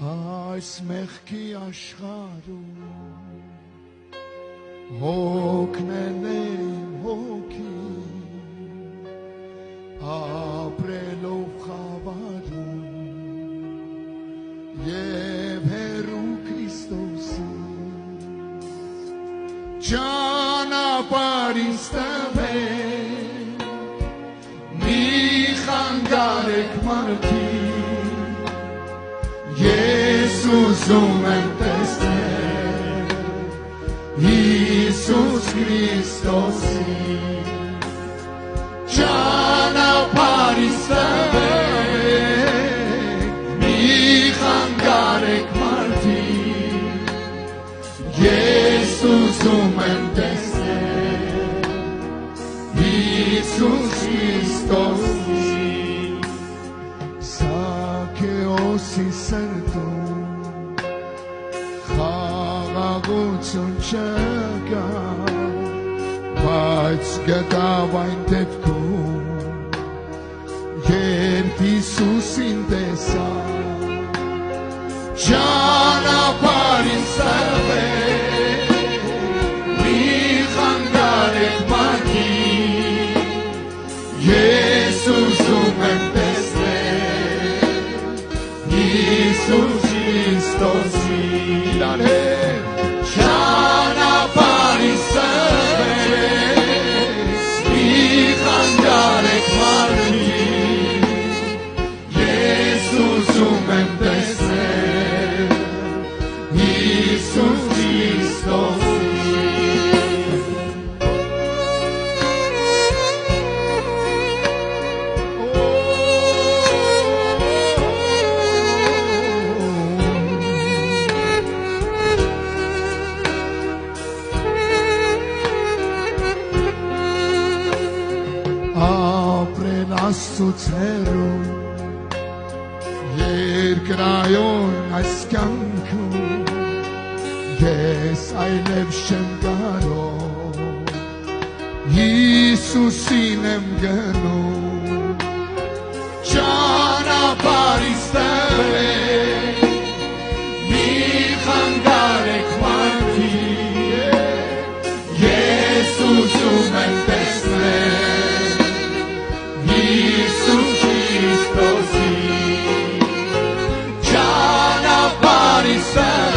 այս մեղքի աշխարհում հոգնել եմ հոգի ապրելով խավարում եւ հերու Քրիստոսի ճանապարհին ստվել մի խանգարեք մարդիկ ես ուզում եմ տեսնել Հիսուս Քրիստոսի ճանապարհին ստվել մի խանգարեք մարդիկ ես ուզում եմ տեսնել Հիսուս Քրիստոսի Սաքեոսի սրտում խաղաղություն չկա բայց գտավ այն դեպքում երբ Հիսուսին տեսա ճանապարհին ստվել մի խանգարեք մարդիկ ես ուզում եմ տեսնել Հիսուս Քրիստոսի իրար հետ ճանապարհին ստվել մի խանգարեք մարդիկ ես ուզում եմ տեսնել Հիսուս Քրիստոսի ապրել Աստծուց հեռու երկրայոն այս կյանքում ես այլև չեմ կարող Հիսուսին եմ գնում ճանապարհին ստվել մի խանգարեք մարդիկ ես ուզում եմ տեսնել Հիսուս Քրիստոսի ճանապարհին ստվել